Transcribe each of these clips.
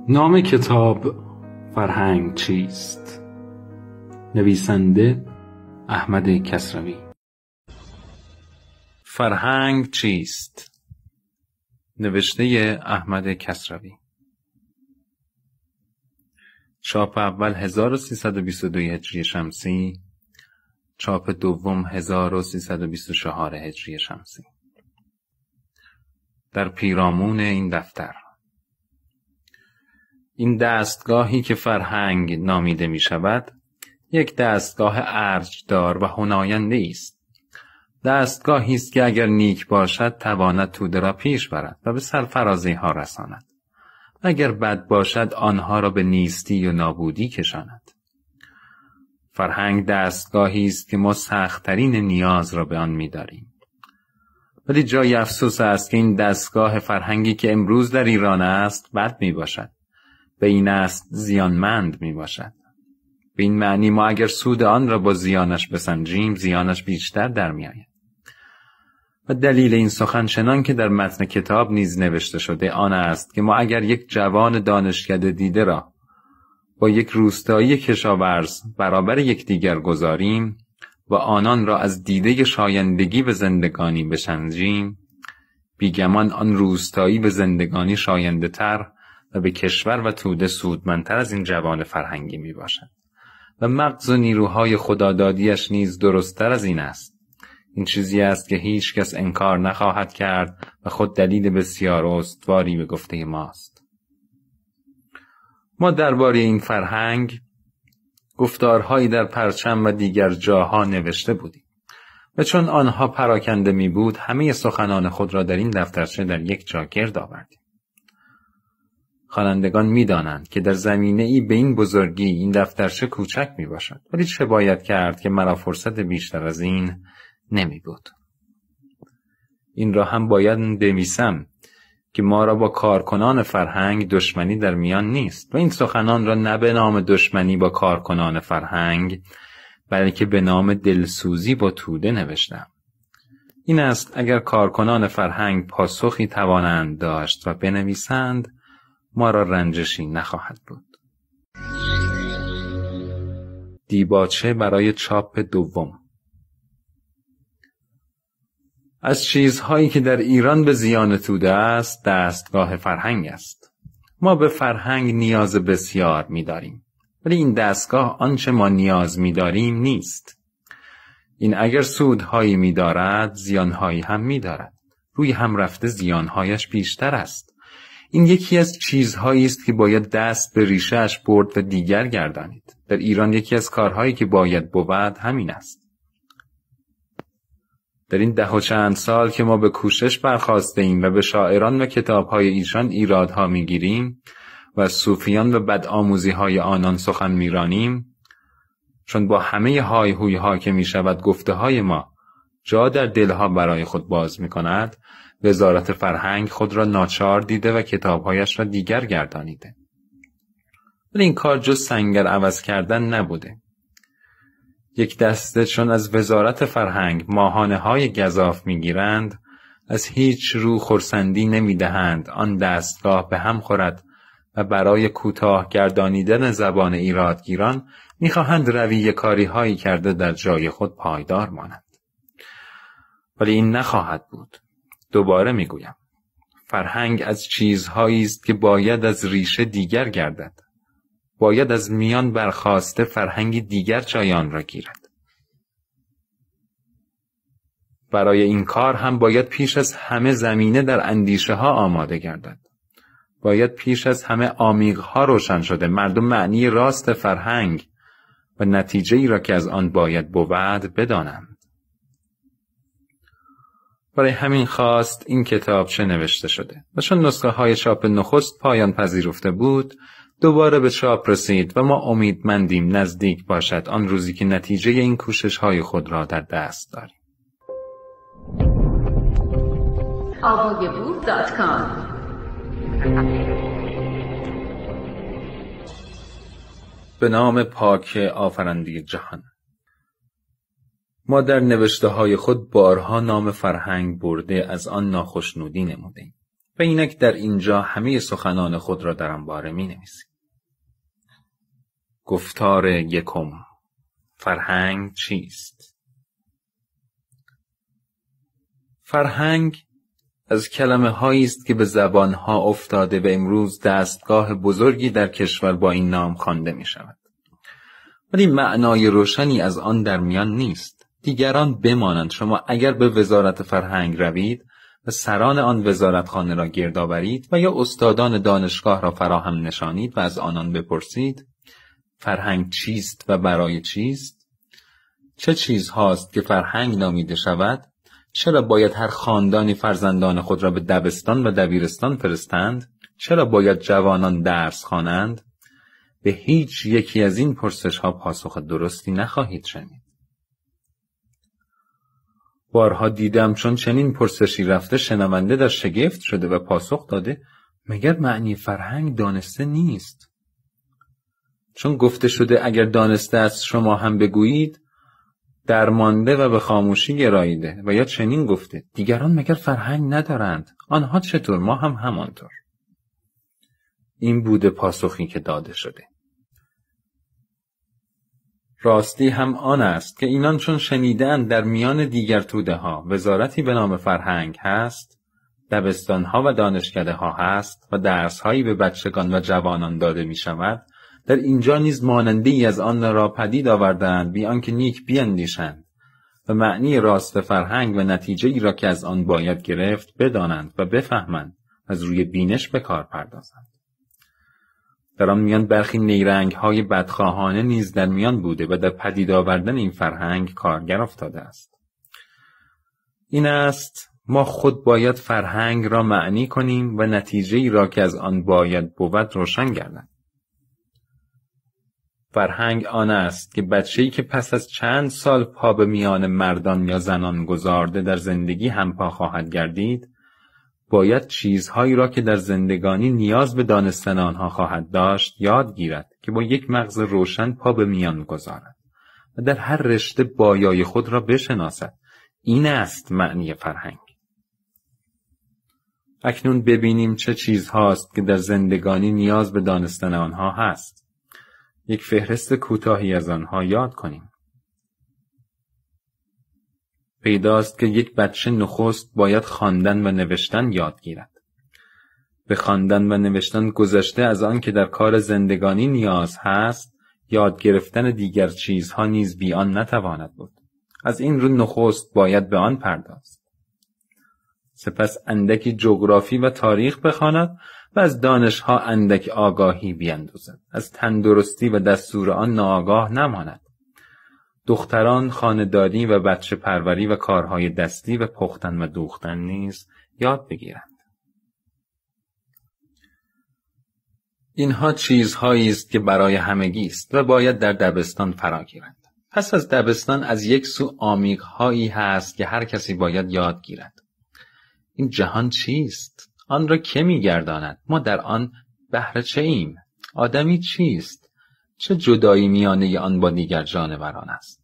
نام کتاب فرهنگ چیست؟ نویسنده احمد کسروی. فرهنگ چیست؟ نوشته احمد کسروی. چاپ اول 1322 هجری شمسی، چاپ دوم 1324 هجری شمسی. در پیرامون این دفتر، این دستگاهی که فرهنگ نامیده می شود، یک دستگاه ارجدار و حناینده است. دستگاهی است که اگر نیک باشد تواند توده را پیش برد و به سرفرازی ها رساند. اگر بد باشد آنها را به نیستی و نابودی کشاند. فرهنگ دستگاهی است که ما سخت‌ترین نیاز را به آن می‌داریم. ولی جای افسوس است که این دستگاه فرهنگی که امروز در ایران است بد میباشد. به این است زیانمند میباشد. به این معنی ما اگر سود آن را با زیانش بسنجیم، زیانش بیشتر در میآید. و دلیل این سخن چنان که در متن کتاب نیز نوشته شده آن است که ما اگر یک جوان دانشکده دیده را با یک روستایی کشاورز برابر یکدیگر گذاریم و آنان را از دیده شایندگی به زندگانی بسنجیم، بیگمان آن روستایی به زندگانی شاینده تر و به کشور و توده سودمندتر از این جوان فرهنگی می باشد. و مغز و نیروهای خدادادیش نیز درستتر از این است. این چیزی است که هیچ کس انکار نخواهد کرد و خود دلیل بسیار استواری به گفته ماست. ما درباره این فرهنگ گفتارهایی در پرچم و دیگر جاها نوشته بودیم و چون آنها پراکنده می بود همه سخنان خود را در این دفترچه در یک جا گرد آوردیم. خوانندگان می دانند که در زمینه ای به این بزرگی این دفترچه کوچک می باشد، ولی چه باید کرد که مرا فرصت بیشتر از این نمی بود. این را هم باید نویسم که ما را با کارکنان فرهنگ دشمنی در میان نیست و این سخنان را نه به نام دشمنی با کارکنان فرهنگ بلکه به نام دلسوزی با توده نوشتم. این است اگر کارکنان فرهنگ پاسخی توانند داشت و بنویسند، ما را رنجشی نخواهد بود. دیباچه برای چاپ دوم. از چیزهایی که در ایران به زیان توده است، دستگاه فرهنگ است. ما به فرهنگ نیاز بسیار می‌داریم، ولی این دستگاه آنچه ما نیاز می‌داریم نیست. این اگر سودهایی می‌دارد، زیانهایی هم می‌دارد. روی هم رفته زیانهایش بیشتر است. این یکی از چیزهایی است که باید دست به ریشه‌اش برد و دیگر گردانید. در ایران یکی از کارهایی که باید بود همین است. در این 10 و چند سال که ما به کوشش برخاسته ایم و به شاعران و کتاب‌های ایشان ایرادها می‌گیریم و صوفیان و بدآموزی‌های آنان سخن می‌رانیم، چون با همه های هوی‌ها که می‌شود گفته‌های ما جا در دلها برای خود باز می‌کند، وزارت فرهنگ خود را ناچار دیده و کتاب‌هایش را دیگر گردانیده. ولی این کار جز سنگر عوض کردن نبوده. یک دسته چون از وزارت فرهنگ ماهانه‌های گزاف می‌گیرند، از هیچ رو خرسندی نمی‌دهند آن دستگاه به هم خورد و برای کوتاه گردانیدن زبان ایرادگیران می‌خواهند رویه کاری‌هایی کرده در جای خود پایدار مانند. ولی این نخواهد بود. دوباره میگویم، فرهنگ از چیزهایی است که باید از ریشه دیگر گردد. باید از میان برخاسته فرهنگی دیگر جای آن را گیرد. برای این کار هم باید پیش از همه زمینه در اندیشه ها آماده گردد. باید پیش از همه عمیق ها روشن شده مردم معنی راست فرهنگ و نتیجه ای را که از آن باید بود بدانند. برای همین خواست این کتاب چه نوشته شده و چون نسخه های چاپ نخست پایان پذیرفته بود، دوباره به چاپ رسید و ما امیدمندیم نزدیک باشد آن روزی که نتیجه این کوشش های خود را در دست داریم. avogaboo.com به نام پاک آفریننده جهان. ما در نوشته های خود بارها نام فرهنگ برده از آن ناخشنودی نمودیم. و اینک در اینجا همه سخنان خود را در آن باره می‌نویسیم. گفتار یکم، فرهنگ چیست؟ فرهنگ از کلمه هایی است که به زبان ها افتاده و امروز دستگاه بزرگی در کشور با این نام خوانده می شود. ولی معنای روشنی از آن در میان نیست. دیگران بمانند، شما اگر به وزارت فرهنگ روید و سران آن وزارتخانه را گرد آورید و یا استادان دانشگاه را فراهم نشانید و از آنان بپرسید فرهنگ چیست و برای چیست؟ چه چیز هاست که فرهنگ نامیده شود؟ چرا باید هر خاندانی فرزندان خود را به دبستان و دبیرستان فرستند؟ چرا باید جوانان درس خوانند؟ به هیچ یکی از این پرسش ها پاسخ درستی نخواهید شنید. بارها دیدم چون چنین پرسشی رفته شنونده در شگفت شده و پاسخ داده مگر معنی فرهنگ دانسته نیست؟ چون گفته شده اگر دانسته است شما هم بگویید درمانده و به خاموشی گراییده، و یا چنین گفته دیگران مگر فرهنگ ندارند، آنها چطور، ما هم همانطور. این بوده پاسخی که داده شده. راستی هم آن است که اینان چون شنیدند در میان دیگر توده ها وزارتی به نام فرهنگ هست، دبستان ها و دانشکده ها هست و درس هایی به بچگان و جوانان داده می شود، در اینجا نیز ماننده ای از آن را پدید آوردند بی آنکه نیک بیندیشند و معنی راست فرهنگ و نتیجه ای را که از آن باید گرفت بدانند و بفهمند، از روی بینش به کار پردازند. در آن میان برخی نیرنگ های بدخواهانه نیز در میان بوده و در پدید آوردن این فرهنگ کارگر افتاده است. این است ما خود باید فرهنگ را معنی کنیم و نتیجه ای را که از آن باید بود روشن گردد. فرهنگ آن است که بچه‌ای که پس از چند سال پا به میان مردان یا زنان گذارده در زندگی هم پا خواهد گردید، باید چیزهایی را که در زندگانی نیاز به دانستن آنها خواهد داشت یاد گیرد که با یک مغز روشن پا به میان گذارد و در هر رشته بایای خود را بشناسد. این است معنی فرهنگ. اکنون ببینیم چه چیزهاست که در زندگانی نیاز به دانستن آنها هست. یک فهرست کوتاهی از آنها یاد کنیم. پیداست که یک بچه نخست باید خواندن و نوشتن یاد گیرد. به خواندن و نوشتن گذشته از آن که در کار زندگانی نیاز هست، یاد گرفتن دیگر چیزها نیز بی آن نتواند بود. از این رو نخست باید به آن پرداخت. سپس اندکی جغرافی و تاریخ بخواند و از دانشها اندک آگاهی بیندوزد. از تندرستی و دستور آن ناآگاه نماند. دختران خانه‌داری و بچه پروری و کارهای دستی و پختن و دوختن نیز یاد بگیرند. اینها چیزهایی است که برای همگی است و باید در دبستان فرا گیرند. پس از دبستان از یک سو آمیخ‌هایی هست که هر کسی باید یاد گیرد. این جهان چیست؟ آن را که می‌گرداند؟ ما در آن بهره چه ایم؟ آدمی چیست؟ چه جدایی میانه آن با دیگر جانوران است؟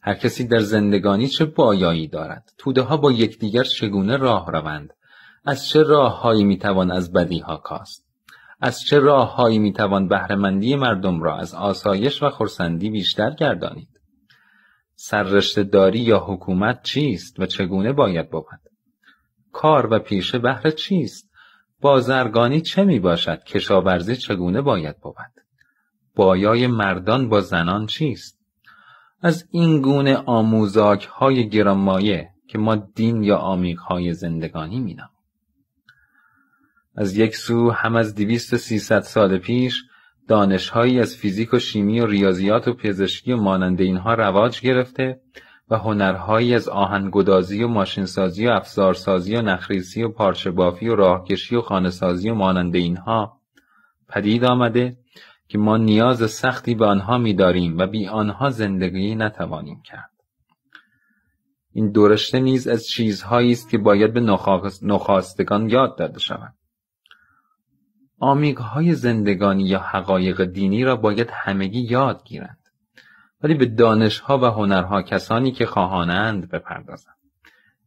هر کسی در زندگانی چه بایایی دارد؟ توده ها با یکدیگر چگونه راه روند؟ از چه راههایی میتوان از بدیها کاست؟ از چه راههایی میتوان بهره‌مندی مردم را از آسایش و خرسندی بیشتر گردانید؟ سررشته داری یا حکومت چیست و چگونه باید بود؟ کار و پیشه بهره چیست؟ بازرگانی چه می باشد؟ کشاورزی چگونه باید بود؟ بایای مردان با زنان چیست؟ از این گونه آموزاک های گرانمایه که ما دین یا آمیخ های زندگانی می نامیم. از یک سو هم از 200-300 سال پیش دانش‌هایی از فیزیک و شیمی و ریاضیات و پزشکی و مانند اینها رواج گرفته و هنرهایی از آهن‌گدازی و ماشینسازی و افزارسازی و نخریسی و پارچه بافی و راهکشی و خانه‌سازی و مانند اینها پدید آمده که ما نیاز سختی به آنها می‌داریم و بی آنها زندگی نتوانیم کرد. این دورشته نیز از چیزهایی است که باید به نخواستگان یاد داده شود. آمیخ‌های زندگانی یا حقایق دینی را باید همگی یاد گیرند، ولی به دانش‌ها و هنرها کسانی که خواهانند بپردازند.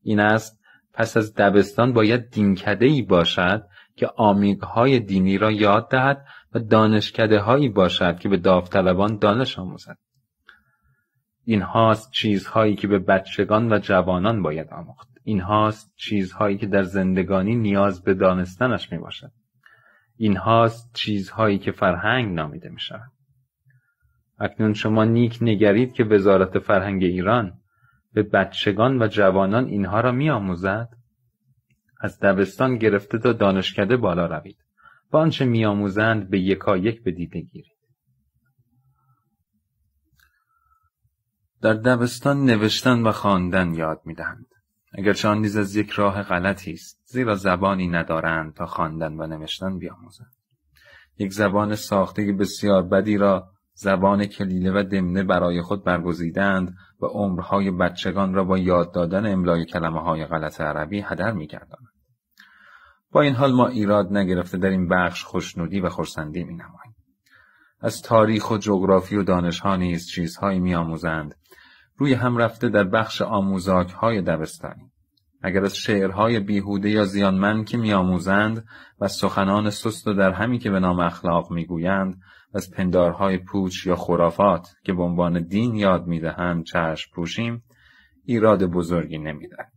این است پس از دبستان باید دینکده‌ای باشد که عمیق‌های دینی را یاد دهد و دانشکده‌هایی باشد که به داوطلبان دانش آموزد. این هاست چیزهایی که به بچگان و جوانان باید آموخت. این هاست چیزهایی که در زندگانی نیاز به دانستنش می باشد. این هاست چیزهایی که فرهنگ نامیده می شود. اکنون شما نیک نگرید که وزارت فرهنگ ایران به بچگان و جوانان اینها را می آموزد. از دبستان گرفته تا دانشکده بالا روید و آنچه می آموزند به یکایک به دیده گیرید. در دبستان نوشتن و خواندن یاد می دهند. اگرچه آن نیز از یک راه غلطی است، زیرا زبانی ندارند تا خواندن و نوشتن بیاموزند. یک زبان ساخته بسیار بدی را زبان کلیله و دمنه برای خود برگزیدند و عمرهای بچگان را با یاد دادن املای کلمه‌های غلط عربی هدر می‌گردانند. با این حال ما ایراد نگرفته در این بخش خوشنودی و خرسندی می‌نماییم. از تاریخ و جغرافی و دانش‌ها نیز چیزهایی می‌آموزند. روی هم رفته در بخش آموزاک‌های دبستانی. اگر از شعرهای بیهوده یا زیانمند که می‌آموزند و سخنان سست و در همی که به نام اخلاق می‌گویند، از پندارهای پوچ یا خرافات که به عنوان دین یاد می‌دهند چشم پوشیم، ایراد بزرگی نمی‌دهد.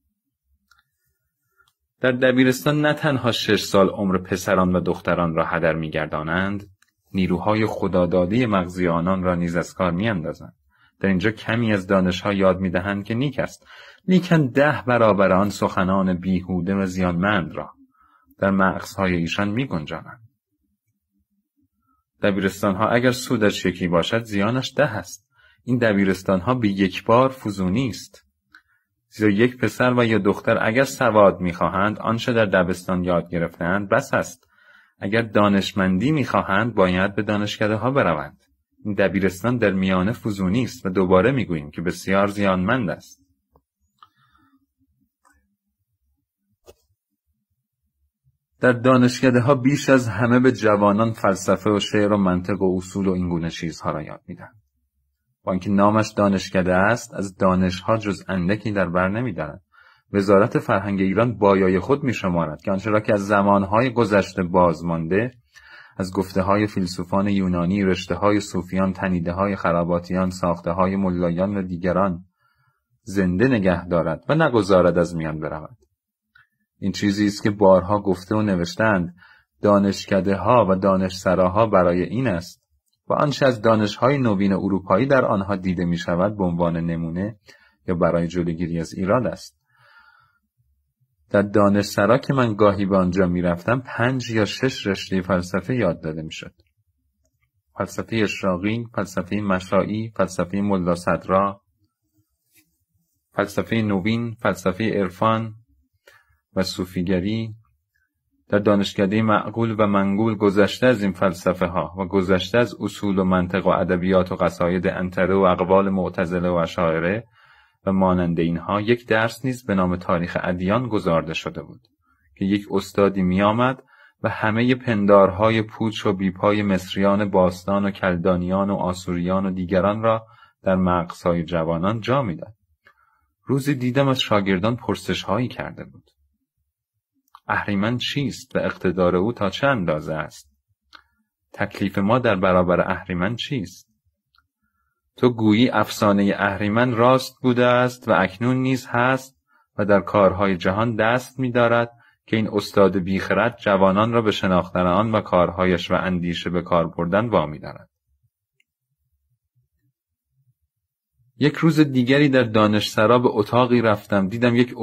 در دبیرستان نه تنها 6 سال عمر پسران و دختران را هدر می‌گردانند، نیروهای خدادادی مغزی آنان را نیز از کار می‌اندازند. در اینجا کمی از دانش‌ها یاد می‌دهند که نیک است، لیکن 10 برابر آن سخنان بیهوده و زیانمند را در مغزهای ایشان می‌گنجانند. دبیرستان‌ها اگر سودش یکی باشد زیانش 10 است. این دبیرستان‌ها به یک بار فزونی است. زیرا یک پسر و یا دختر اگر سواد می‌خواهند آنچه در دبستان یاد گرفتند بس است. اگر دانشمندی می‌خواهند باید به دانشکده‌ها بروند. این دبیرستان در میانه فزونی است و دوباره می‌گوییم که بسیار زیانمند است. در دانشکده‌ها بیش از همه به جوانان فلسفه و شعر و منطق و اصول و اینگونه چیزها را یاد می‌دهند. با اینکه نامش دانشکده است، از دانش‌ها جز اندکی در بر نمی‌دارد. وزارت فرهنگ ایران بایای خود می‌شمارد که آنچه را که از زمانهای گذشته بازمانده، از گفته‌های فیلسوفان یونانی، رشته‌های صوفیان، تنیده‌های خراباتیان، ساخته‌های ملایان و دیگران زنده نگه دارد و نگذارد از میان برود. این چیزی است که بارها گفته و نوشتند. دانشکده‌ها و دانشسراها برای این است و آنچه از دانش‌های نوین اروپایی در آنها دیده می‌شود به عنوان نمونه یا برای جلوگیری از ایراد است. در دانشسرا که من گاهی به آنجا می‌رفتم 5 یا 6 رشته فلسفه یاد داده می‌شد. فلسفه اشراقی، فلسفه مشائی، فلسفه ملا صدرا، فلسفه نوین، فلسفه عرفان و صوفیگری. در دانشکده معقول و منقول گذشته از این فلسفه ها و گذشته از اصول و منطق و ادبیات و قصاید عنتره و اقوال معتزله و اشاعره و مانند اینها یک درس نیز به نام تاریخ ادیان گذارده شده بود که یک استادی می آمد و همه پندارهای پوچ و بیپای مصریان باستان و کلدانیان و آسوریان و دیگران را در مغزهای جوانان جا می داد. روزی دیدم از شاگردان پرسش هایی کرده بود. اهریمن چیست و اقتدار او تا چه اندازه است؟ تکلیف ما در برابر اهریمن چیست؟ تو گویی افسانه اهریمن راست بوده است و اکنون نیز هست و در کارهای جهان دست می‌دارد که این استاد بیخرد جوانان را به شناختن آن و کارهایش و اندیشه به کار بردن وامی دارد. یک روز دیگری در دانشسرا به اتاقی رفتم، دیدم یک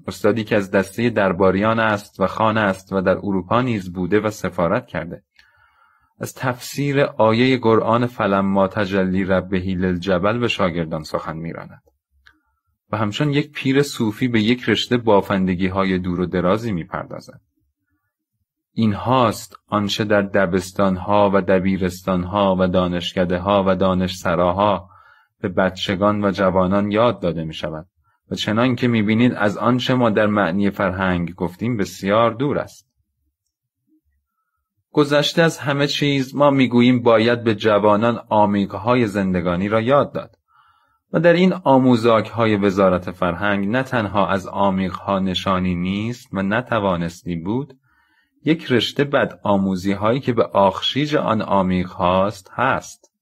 استادی که از دسته درباریان است و خان است و در اروپا نیز بوده و سفارت کرده. از تفسیر آیه قرآن فلما تجلی ربه للجبل به شاگردان سخن می‌راند و همچون یک پیر صوفی به یک رشته بافندگی‌های دور و درازی می‌پردازد. این هاست آنچه در دبستان‌ها و دبیرستان‌ها و دانشکده‌ها و دانشسراها به بچگان و جوانان یاد داده می‌شود و چنان که می‌بینید از آنچه ما در معنی فرهنگ گفتیم بسیار دور است. گذشته از همه چیز ما می‌گوییم باید به جوانان آمیزهای زندگانی را یاد داد و در این آموزاک‌های وزارت فرهنگ نه تنها از آمیزها نشانی نیست و نتوانستی بود، یک رشته بد آموزی هایی که به آخشیج آن عمیق هاست هست.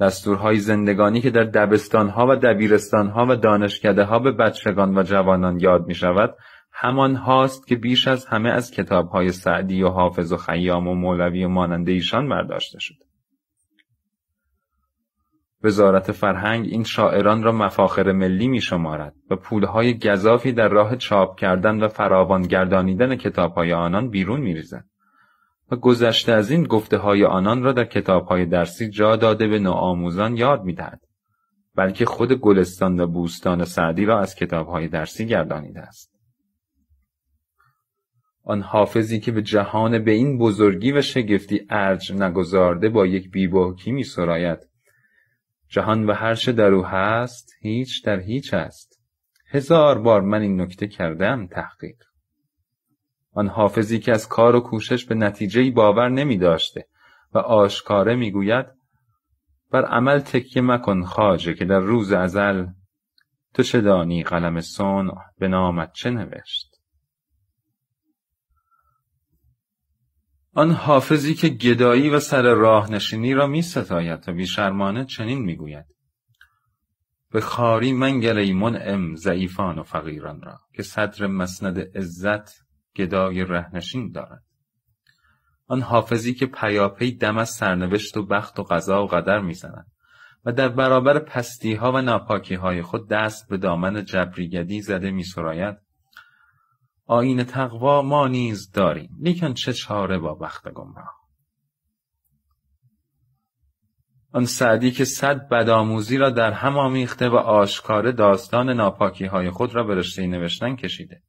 دستورهای زندگانی که در دبستان ها و دبیرستان ها و دانشکده ها به بچگان و جوانان یاد می شود همان هاست که بیش از همه از کتاب های سعدی و حافظ و خیام و مولوی و مانند ایشان برداشته شد. وزارت فرهنگ این شاعران را مفاخر ملی می شمارد و پولهای گزافی در راه چاپ کردن و فراوان گردانیدن کتابهای آنان بیرون می ریزد و گذشته از این گفته های آنان را در کتابهای درسی جا داده به نوآموزان یاد می دهد، بلکه خود گلستان و بوستان سعدی را از کتابهای درسی گردانیده است. آن حافظی که به جهان به این بزرگی و شگفتی ارج نگذارده با یک بی‌باکی می سراید: جهان و هر چه در او هست هیچ در هیچ است. 1000 بار من این نکته کردم تحقیق. آن حافظی که از کار و کوشش به نتیجه‌ای باور نمی داشته و آشکاره می گوید: بر عمل تکیه مکن خواجه که در روز ازل تو چه دانی قلم صنع به نامت چه نوشت. آن حافظی که گدایی و سر راهنشینی را می ستاید و بیشرمانه چنین می گوید: به خواری منگر ای منعم ضعیفان و فقیران را که صدر مسند عزت گدای رهنشین دارد. آن حافظی که پیاپی دم از سرنوشت و بخت و قضا و قدر می زند و در برابر پستی ها و ناپاکی های خود دست به دامن جبریگدی زده می سراید: آیین تقوا ما نیز داریم، لیکن چه چاره با بخت گمراه. آن سعدی که 100 بدآموزی را در هم آمیخته و آشکار داستان ناپاکی های خود را به رشته نوشتن کشیده.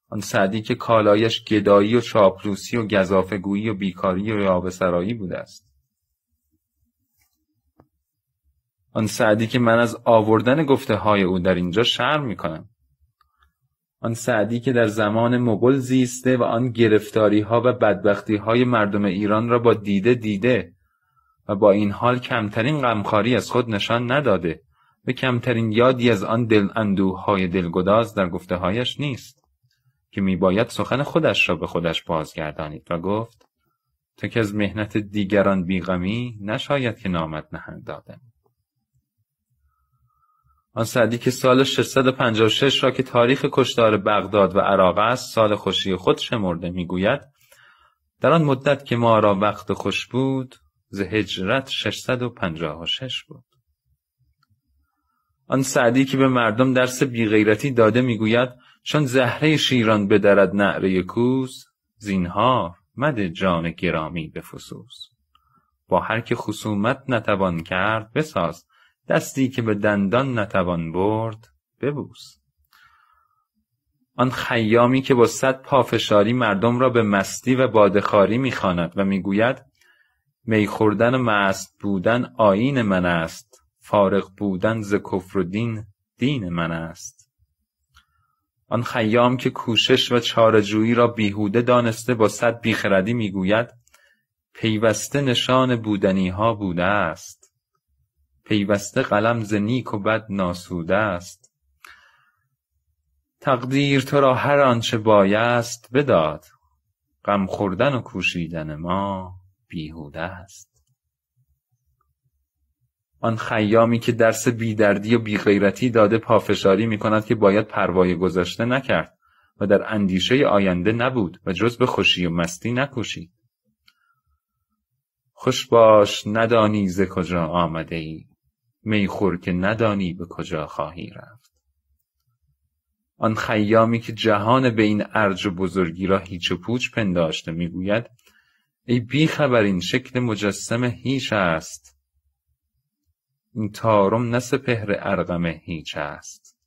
آن سعدی که کالایش گدایی و چاپلوسی و گزافه‌گویی و بیکاری و یاوه‌سرایی بوده است. آن سعدی که من از آوردن گفته های او در اینجا شرم می کنم. آن سعدی که در زمان مغول زیسته و آن گرفتاری ها و بدبختی های مردم ایران را با دیده و با این حال کمترین غمخواری از خود نشان نداده و کمترین یادی از آن دل اندوه های دلگداز در گفته هایش نیست که می باید سخن خودش را به خودش بازگردانید و گفت: تو که از مهنت دیگران بیغمی نشاید که نامت نهند دادم. آن سعدی که سال 656 را که تاریخ کشتار بغداد و عراق است سال خوشی خود شمرده میگوید: در آن مدت که ما را وقت خوش بود ز هجرت 656 بود. آن سعدی که به مردم درس بیغیرتی داده میگوید: چون زهره شیران بدرد نعره کوس زینهار مده جان گرامی به فسوس. با هر که خصومت نتوان کرد بساز، دستی که به دندان نتوان برد ببوس. آن خیامی که با 100 پافشاری مردم را به مستی و باده‌خواری می‌خواند و میگوید: می خوردن و مست بودن آیین من است، فارغ بودن ز کفر و دین من است. آن خیام که کوشش و چاره‌جویی را بیهوده دانسته با 100 بیخردی میگوید: پیوسته نشان بودنی ها بوده است، پیوسته قلم ز نیک و بد ناسوده است. تقدیر تو را هر آنچه بایست بداد، غم خوردن و کوشیدن ما بیهوده است. آن خیامی که درس بیدردی و بیغیرتی داده پافشاری می کند که باید پروای گذشته نکرد و در اندیشه آینده نبود و جز به خوشی و مستی نکوشید. خوش باش ندانی ز کجا آمده ای، می خور که ندانی به کجا خواهی رفت. آن خیامی که جهان به این ارج و بزرگی را هیچ و پوچ پنداشته میگوید: ای بی خبر این شکل مجسم هیچ است، این طارم نه سپهر ارقم هیچ است.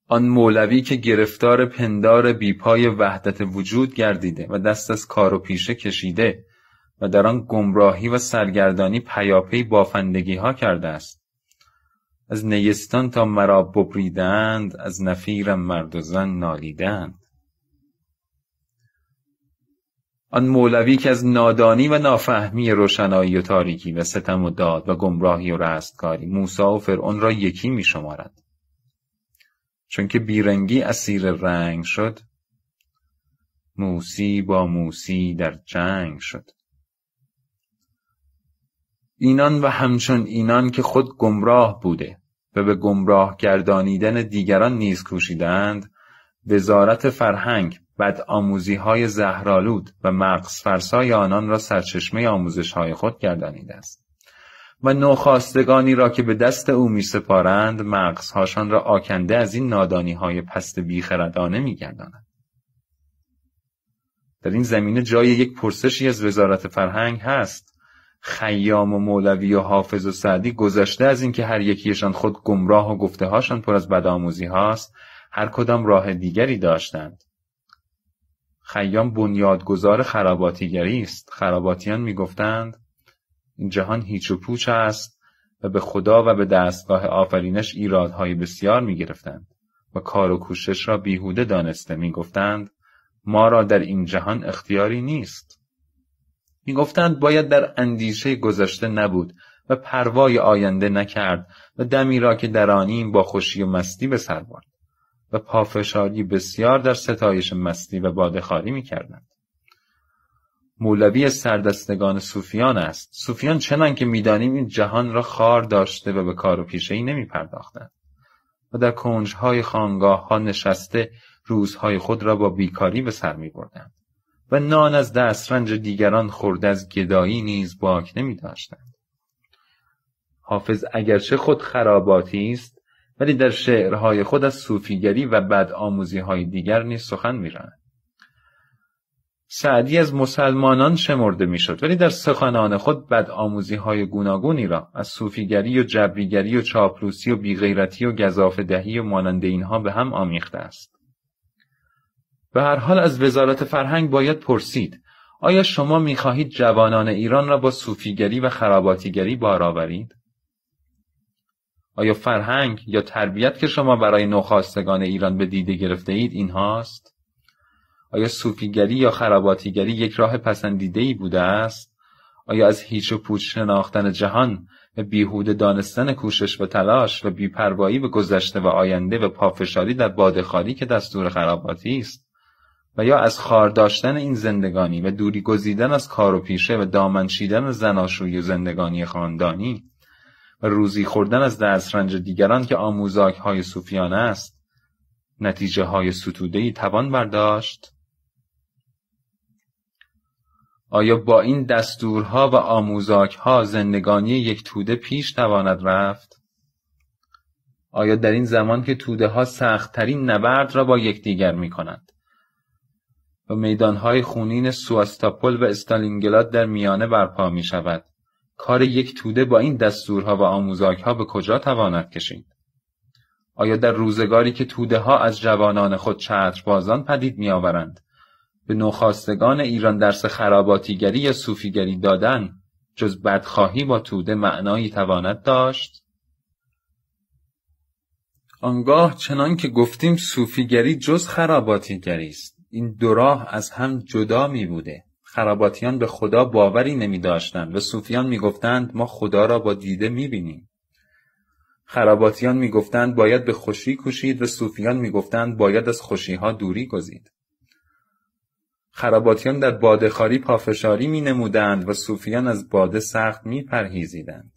آن مولوی که گرفتار پندار بیپای وحدت وجود گردیده و دست از کار و پیشه کشیده و در آن گمراهی و سرگردانی پیاپی بافندگی ها کرده است. از نیستان تا مرا ببریدند، از نفیرم مرد و زن نالیدند. آن مولوی که از نادانی و نافهمی روشنایی و تاریکی و ستم و داد و گمراهی و رستگاری موسی و فرعون را یکی می شمارد. چون که بیرنگی اسیر رنگ شد، موسی با موسی در جنگ شد. اینان و همچون اینان که خود گمراه بوده و به گمراه گردانیدن دیگران نیز کوشیدند، وزارت فرهنگ بدآموزی‌های زهرآلود و مغز فرسای آنان را سرچشمه آموزش‌های خود گردانیده است و نوخاستگانی را که به دست او می‌سپارند مغزهاشان را آکنده از این نادانی‌های پست بیخردانه می‌گرداند. در این زمینه جای یک پرسشی از وزارت فرهنگ هست. خیام و مولوی و حافظ و سعدی گذشته از این که هر یکیشان خود گمراه و گفته‌هاشان پر از بدآموزی هاست، هر کدام راه دیگری داشتند. خیام بنیادگذار خراباتیگری است. خراباتیان میگفتند این جهان هیچ و پوچ است و به خدا و به دستگاه آفرینش ایرادهای بسیار میگرفتند و کار و کوشش را بیهوده دانسته. میگفتند ما را در این جهان اختیاری نیست. میگفتند باید در اندیشه گذشته نبود و پروای آینده نکرد و دمی را که درانیم با خوشی و مستی به سر برد و پافشاری بسیار در ستایش مستی و باده‌خواری می‌کردند. مولوی سردستگان صوفیان است. صوفیان چنان که می‌دانیم این جهان را خار داشته و به کار و پیشه‌ای نمی‌پرداختند و در کنج‌های خانقاه‌ها نشسته روزهای خود را با بیکاری به سر می‌بردند و نان از دسترنج دیگران خورده از گدایی نیز باک نمی‌داشتند. حافظ اگرچه خود خراباتی است ولی در شعرهای خود از صوفیگری و بدآموزی‌های دیگر نیز سخن می‌راند. سعدی از مسلمانان شمرده می‌شد ولی در سخنان خود بدآموزی‌های گوناگونی را از صوفیگری و جبریگری و چاپلوسی و بیغیرتی و گزافه‌دهی و مانند اینها به هم آمیخته است. به هر حال از وزارت فرهنگ باید پرسید آیا شما می‌خواهید جوانان ایران را با صوفیگری و خراباتیگری بار آورید؟ آیا فرهنگ یا تربیت که شما برای نوخاستگان ایران به دیده گرفته اید این هاست؟ آیا صوفیگری یا خراباتیگری یک راه پسندیده‌ای بوده است؟ آیا از هیچ و پوچ شناختن جهان و بیهوده دانستن کوشش و تلاش و بی‌پروایی به گذشته و آینده و پافشاری در باده‌خواری که دستور خراباتی است و یا از خار داشتن این زندگانی و دوری گزیدن از کار و پیشه و دامن چیدن زناشویی و زندگانی خاندانی و روزی خوردن از دسترنج دیگران که آموزاک‌های صوفیانه است، نتیجه های ستوده‌ای توان برداشت؟ آیا با این دستورها و آموزاک‌ها زندگانی یک توده پیش تواند رفت؟ آیا در این زمان که توده‌ها سخت‌ترین نبرد را با یکدیگر می‌کنند و میدان‌های خونین سواستاپول و استالینگراد در میانه برپا می‌شود، کار یک توده با این دستورها و آموزاک‌ها به کجا تواند کشید؟ آیا در روزگاری که توده‌ها از جوانان خود چتربازان پدید می‌آورند، به نوخاستگان ایران درس خراباتیگری یا صوفیگری دادن جز بدخواهی با توده معنایی تواند داشت؟ آنگاه چنان که گفتیم صوفیگری جز خراباتیگری است. این دو راه از هم جدا می بوده. خراباتیان به خدا باوری نمی داشتند و صوفیان می گفتند ما خدا را با دیده می بینیم. خراباتیان می گفتند باید به خوشی کوشید و صوفیان می گفتند باید از خوشیها دوری گزید. خراباتیان در باده‌خواری پافشاری می نمودند و صوفیان از باده سخت می پرهیزیدند.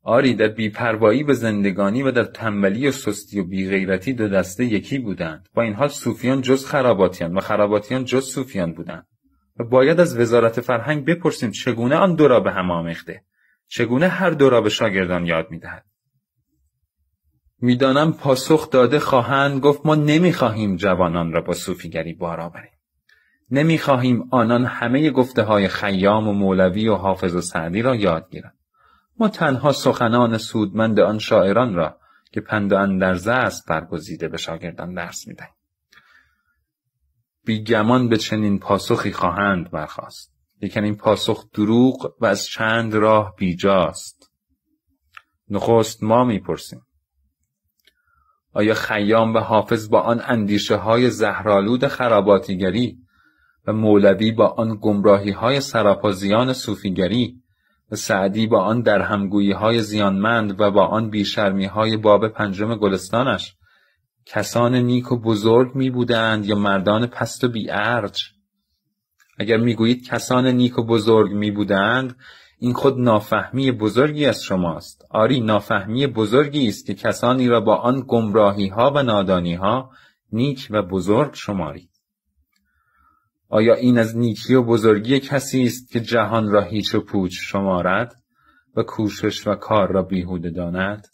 آری در بی‌پروایی به زندگانی و در تنبلی و سستی و بیغیرتی دو دسته یکی بودند. با این حال صوفیان جز خراباتیان و خراباتیان جز صوفیان بودند و باید از وزارت فرهنگ بپرسیم چگونه آن دو را به هم آمیخته، چگونه هر دو را به شاگردان یاد می‌دهد. میدانم پاسخ داده خواهند گفت ما نمی‌خواهیم جوانان را با صوفیگری بار آوریم. نمی‌خواهیم آنان همه گفته‌های خیام و مولوی و حافظ و سعدی را یاد گیرند. ما تنها سخنان سودمند آن شاعران را که پند و اندرزه است برگزیده به شاگردان درس می‌دهیم. بیگمان به چنین پاسخی خواهند برخاست، لیکن این پاسخ دروغ و از چند راه بیجاست. نخست ما می‌پرسیم آیا خیام و حافظ با آن اندیشه‌های زهرآلود خراباتیگری و مولوی با آن گمراهی‌های سراپا صوفیگری و سعدی با آن درهمگویی‌های زیانمند و با آن بیشرمی‌های باب پنجم گلستانش کسان نیک و بزرگ می بودند یا مردان پست و بی‌ارج؟ اگر میگویید کسان نیک و بزرگ می بودند، این خود نافهمی بزرگی از شماست. آری، نافهمی بزرگی است که کسانی را با آن گمراهی ها و نادانی ها نیک و بزرگ شمارید. آیا این از نیکی و بزرگی کسی است که جهان را هیچ و پوچ شمارد و کوشش و کار را بیهوده داند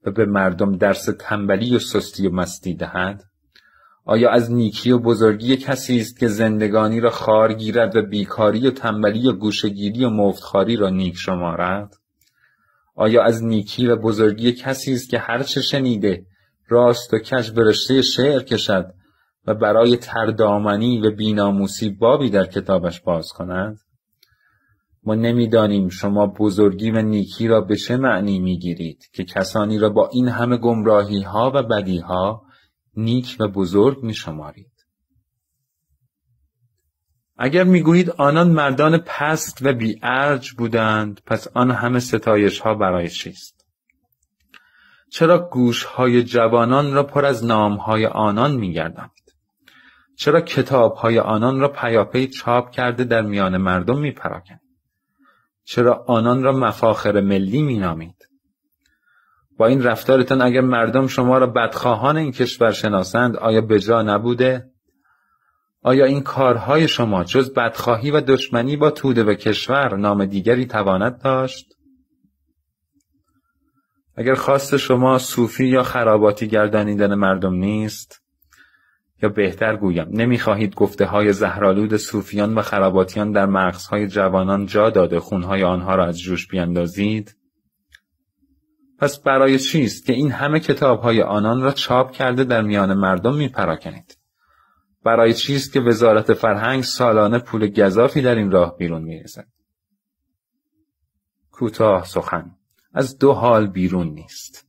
و به مردم درس تنبلی و سستی و مستی دهد؟ آیا از نیکی و بزرگی کسی است که زندگانی را خار گیرد و بیکاری و تنبلی و گوشه‌گیری و مفتخواری را نیک شمارد؟ آیا از نیکی و بزرگی کسی است که هر چه شنیده راست و کج به رشته شعر کشد و برای تردامنی و بیناموسی بابی در کتابش باز کند؟ ما نمی‌دانیم شما بزرگی و نیکی را به چه معنی می‌گیرید که کسانی را با این همه گمراهی‌ها و بدی‌ها نیک و بزرگ می‌شمارید. اگر می‌گویید آنان مردان پست و بی‌ارج بودند، پس آن همه ستایش‌ها برای چیست؟ چرا گوش‌های جوانان را پر از نام‌های آنان می‌گردانید؟ چرا کتاب‌های آنان را پیاپی چاپ کرده در میان مردم می‌پراکنید؟ چرا آنان را مفاخر ملی می‌نامید؟ با این رفتارتان اگر مردم شما را بدخواهان این کشور شناسند، آیا بجا نبوده؟ آیا این کارهای شما جز بدخواهی و دشمنی با توده و کشور نام دیگری تواند داشت؟ اگر خواست شما صوفی یا خراباتی گردانیدن مردم نیست، یا بهتر گویم نمیخواهید گفته های زهرآلود صوفیان و خراباتیان در مغزهای جوانان جا داده خونهای آنها را از جوش بیندازید، پس برای چیست که این همه کتابهای آنان را چاپ کرده در میان مردم میپراکنید؟ برای چیست که وزارت فرهنگ سالانه پول گزافی در این راه بیرون میریزد؟ کوتاه سخن، از دو حال بیرون نیست.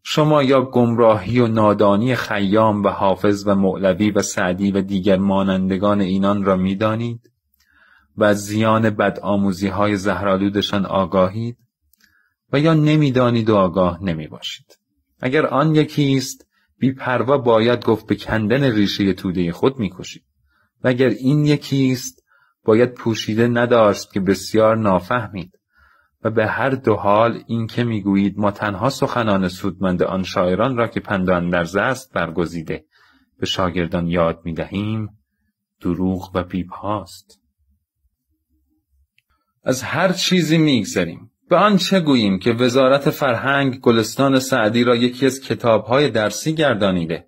شما یا گمراهی و نادانی خیام و حافظ و مولوی و سعدی و دیگر مانندگان اینان را میدانید و از زیان بدآموزی‌های زهرآلودشان آگاهید، و یا نمیدانید و آگاه نمیباشید. اگر آن یکی است، بی پروا باید گفت به کندن ریشه توده خود میکشید، و اگر این یکی است، باید پوشیده نداشت که بسیار نافهمید. و به هر دو حال این که میگویید ما تنها سخنان سودمند آن شاعران را که پند اندرز است برگزیده به شاگردان یاد میدهیم، دروغ و بی‌پاست. از هر چیزی میگذریم. به آن چه گوییم که وزارت فرهنگ گلستان سعدی را یکی از کتاب‌های درسی گردانیده؟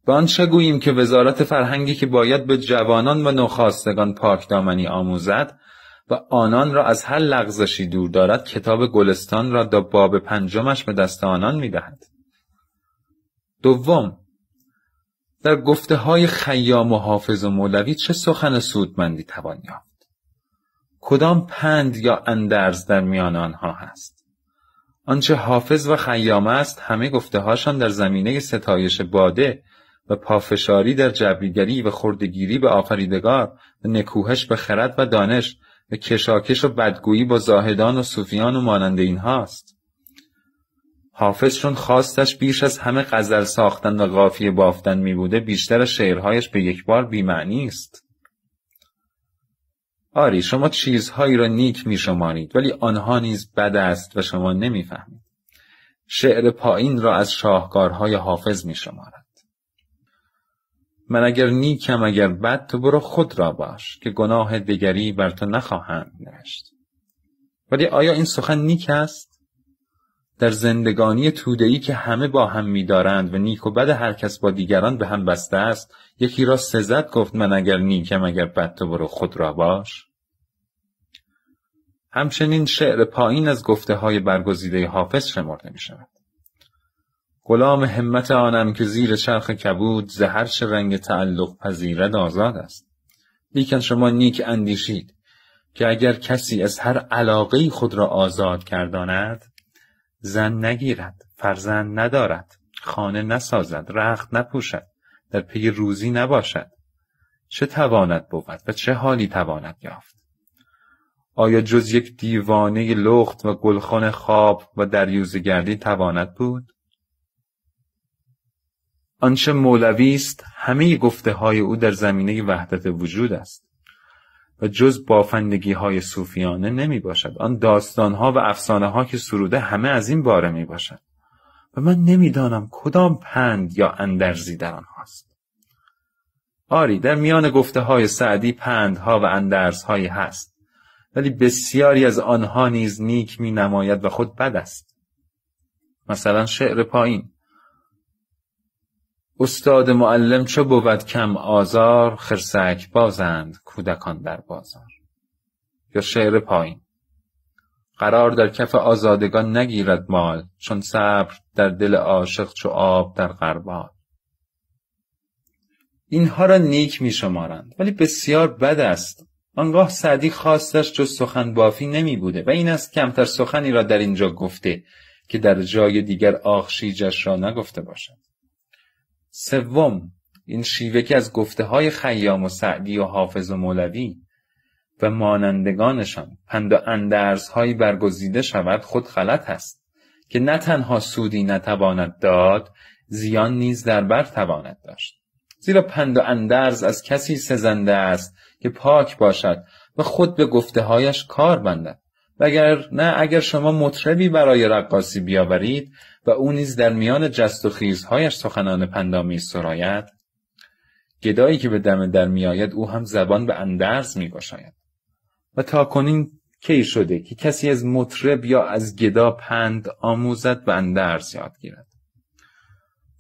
به آن چه گوییم که وزارت فرهنگی که باید به جوانان و نوخاستگان پاکدامنی آموزد و آنان را از هر لغزشی دور دارد، کتاب گلستان را در باب 5 به دست آنان می‌دهد؟ دوم، در گفته‌های خیام و حافظ و مولوی چه سخن سودمندی توان یافت؟ کدام پند یا اندرز در میان آنها هست؟ آنچه حافظ و خیام است همه گفته‌هاشان در زمینه ستایش باده و پافشاری در جبریگری و خردگیری به آفریدگار و نکوهش به خرد و دانش و کشاکش و بدگویی با زاهدان و صوفیان و مانند این هاست. حافظ چون خواستش بیش از همه غزل ساختن و قافیه بافتن می بوده، بیشتر شعرهایش به یک بار بی‌معنی است. آری، شما چیزهایی را نیک می شمارید، ولی آنها نیز بد است و شما نمی فهمید. شعر پایین را از شاهکارهای حافظ می شمارد. من اگر نیکم اگر بد، تو برو خود را باش که گناه دگری بر تو نخواهند نوشت. ولی آیا این سخن نیک است؟ در زندگانی توده‌ای که همه با هم می‌دارند و نیک و بد هر کس با دیگران به هم بسته است، یکی را سزد گفت من اگر نیکم اگر بد، تو برو خود را باش؟ همچنین شعر پایین از گفته‌های برگزیده حافظ شمرده می‌شود. غلام همت آنم که زیر چرخ کبود، ز هر چه رنگ تعلق پذیرد آزاد است. لیکن شما نیک اندیشید که اگر کسی از هر علاقه‌ای خود را آزاد گرداند، زن نگیرد، فرزند ندارد، خانه نسازد، رخت نپوشد، در پی روزی نباشد، چه تواند بود و چه حالی تواند یافت؟ آیا جز یک دیوانه لخت و گلخن خواب و دریوزه گردی تواند بود؟ آنچه مولوی است همه گفته های او در زمینه وحدت وجود است و جز بافندگی های صوفیانه نمی باشد. آن داستان ها و افسانه ها که سروده همه از این باره می باشد و من نمیدانم کدام پند یا اندرزی در آنهاست. آری، در میان گفته های سعدی پندها و اندرزهایی هست، ولی بسیاری از آنها نیز نیک می نماید و خود بد است. مثلا شعر پایین: استاد معلم چو بود کم آزار، خرسک بازند کودکان در بازار. یا شعر پایین: قرار در کف آزادگان نگیرد مال، چون صبر در دل عاشق چو آب در غربال. اینها را نیک می شمارند ولی بسیار بد است. آنگاه سعدی خواستش جز سخن بافی نمی بوده و این است کمتر سخنی را در اینجا گفته که در جای دیگر آخشیجش را نگفته باشد. سوم، این شیوه که از گفته های خیام و سعدی و حافظ و مولوی و مانندگانشان پند و اندرزهایی برگزیده شود خود غلط است که نه تنها سودی نتواند داد، زیان نیز در بر تواند داشت. زیرا پند و اندرز از کسی سزنده است که پاک باشد و خود به گفته هایش کار بندد. اگر شما مطربی برای رقاصی بیاورید و او نیز در میان جست و خیزهایش سخنان پندآمیز سراید، گدایی که به دم در میآید او هم زبان به اندرز میگشاید. و تا کنین کی شده که کسی از مطرب یا از گدا پند آموزد و اندرز یاد گیرد؟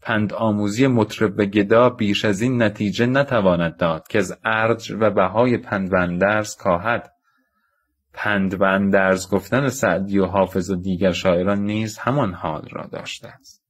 پند آموزی مطرب و گدا بیش از این نتیجه نتواند داد که از ارج و بهای پند و اندرز کاهد. پند و اندرز گفتن سعدی و حافظ و دیگر شاعران نیز همان حال را داشته است.